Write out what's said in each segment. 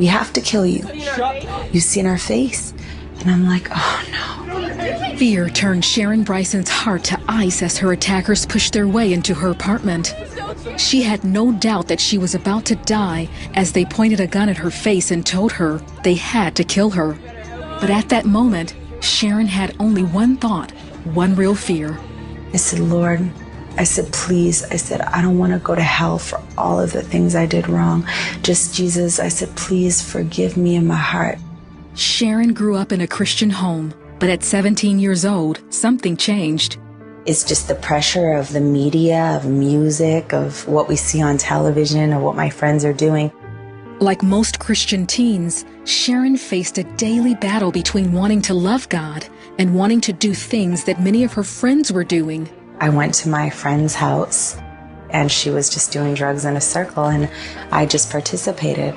We have to kill you. You've seen our face. And I'm like, oh no. Fear turned Sharon Bryson's heart to ice as her attackers pushed their way into her apartment. She had no doubt that she was about to die as they pointed a gun at her face and told her they had to kill her. But at that moment, Sharon had only one thought, one real fear. I said, Lord, I said, please, I said, I don't want to go to hell for all of the things I did wrong. Just Jesus, I said, please forgive me in my heart. Sharon grew up in a Christian home, but at 17 years old, something changed. It's just the pressure of the media, of music, of what we see on television, of what my friends are doing. Like most Christian teens, Sharon faced a daily battle between wanting to love God and wanting to do things that many of her friends were doing. I went to my friend's house, and she was just doing drugs in a circle, and I just participated.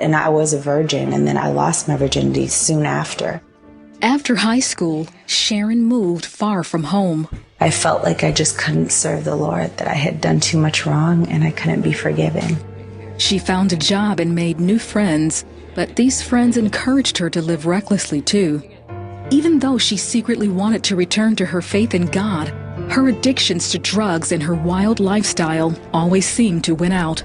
And I was a virgin, and then I lost my virginity soon after. After high school, Sharon moved far from home. I felt like I just couldn't serve the Lord, that I had done too much wrong and I couldn't be forgiven. She found a job and made new friends, but these friends encouraged her to live recklessly too. Even though she secretly wanted to return to her faith in God, her addictions to drugs and her wild lifestyle always seemed to win out.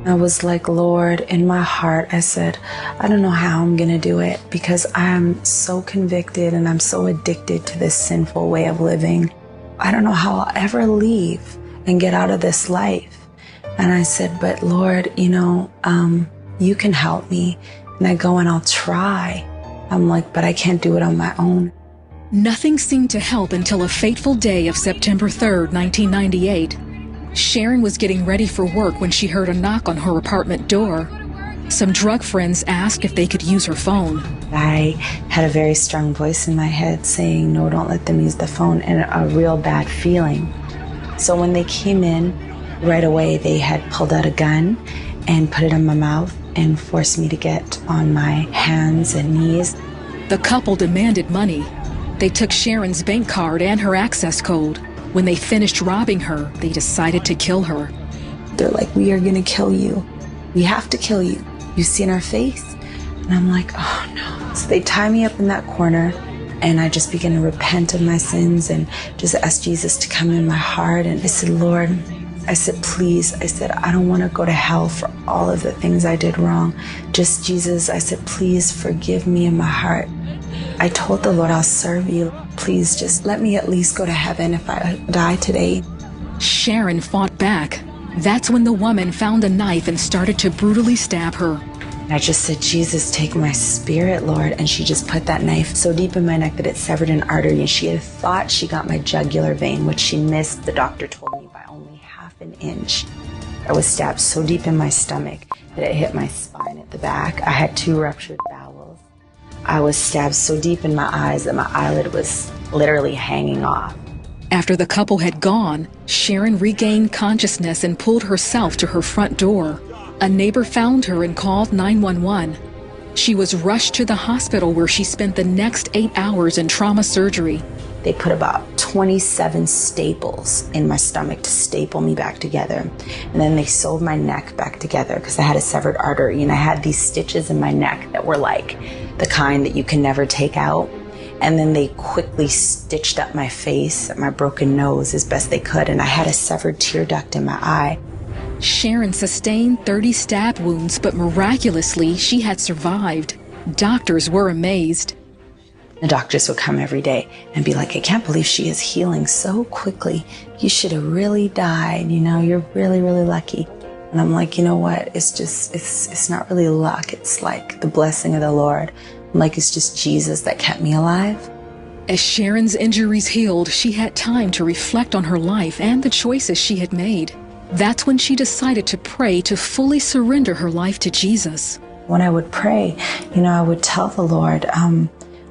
I was like, Lord, in my heart, I said, I don't know how I'm going to do it because I'm so convicted and I'm so addicted to this sinful way of living. I don't know how I'll ever leave and get out of this life. And I said, but Lord, you can help me. And I go and I'll try. I'm like, but I can't do it on my own. Nothing seemed to help until a fateful day of September 3rd, 1998. Sharon was getting ready for work when she heard a knock on her apartment door. Some drug friends asked if they could use her phone. I had a very strong voice in my head saying, no, don't let them use the phone, and a real bad feeling. So when they came in, right away they had pulled out a gun and put it in my mouth and forced me to get on my hands and knees. The couple demanded money. They took Sharon's bank card and her access code. When they finished robbing her, they decided to kill her. They're like, we are going to kill you. We have to kill you. You've seen our face. And I'm like, oh no. So they tie me up in that corner, and I just begin to repent of my sins and just ask Jesus to come in my heart. And I said, Lord, I said, please, I said, I don't want to go to hell for all of the things I did wrong. Just Jesus, I said, please forgive me in my heart. I told the Lord, I'll serve you. Please just let me at least go to heaven if I die today. Sharon fought back. That's when the woman found a knife and started to brutally stab her. I just said, Jesus, take my spirit, Lord. And she just put that knife so deep in my neck that it severed an artery. And she had thought she got my jugular vein, which she missed, the doctor told me, by only half an inch. I was stabbed so deep in my stomach that it hit my spine at the back. I had 2 ruptured bowels. I was stabbed so deep in my eyes that my eyelid was literally hanging off. After the couple had gone, Sharon regained consciousness and pulled herself to her front door. A neighbor found her and called 911. She was rushed to the hospital where she spent the next 8 hours in trauma surgery. They put about 27 staples in my stomach to staple me back together. And then they sewed my neck back together because I had a severed artery, and I had these stitches in my neck that were like the kind that you can never take out. And then they quickly stitched up my face, my broken nose as best they could, and I had a severed tear duct in my eye. Sharon sustained 30 stab wounds, but miraculously, she had survived. Doctors were amazed. The doctors would come every day and be like, I can't believe she is healing so quickly. You should have really died. You're really, really lucky. And I'm like, you know what? It's not really luck. It's like the blessing of the Lord. Like it's just Jesus that kept me alive. As Sharon's injuries healed, she had time to reflect on her life and the choices she had made. That's when she decided to pray to fully surrender her life to Jesus. When I would pray, I would tell the Lord,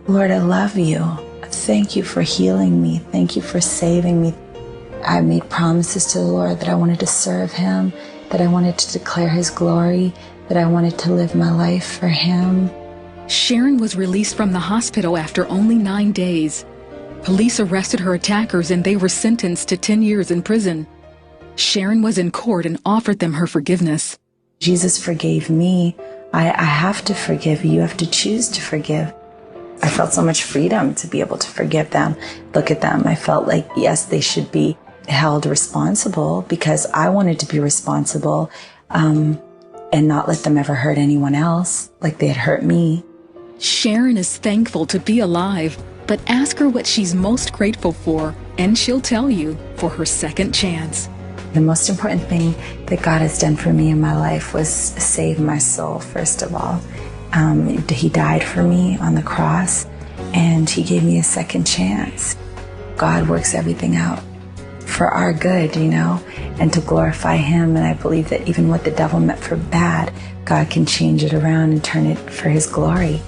Lord, I love you. Thank you for healing me. Thank you for saving me. I made promises to the Lord that I wanted to serve him, that I wanted to declare his glory, that I wanted to live my life for him. Sharon was released from the hospital after only 9 days. Police arrested her attackers and they were sentenced to 10 years in prison. Sharon was in court and offered them her forgiveness. Jesus forgave me I have to forgive. You have to choose to forgive. I felt so much freedom to be able to forgive them. Look at them. I felt like, yes, they should be held responsible because I wanted to be responsible and not let them ever hurt anyone else like they had hurt me. Sharon is thankful to be alive, but ask her what she's most grateful for, and she'll tell you for her second chance. The most important thing that God has done for me in my life was save my soul, first of all. He died for me on the cross, and he gave me a second chance. God works everything out for our good, and to glorify him. And I believe that even what the devil meant for bad, God can change it around and turn it for his glory.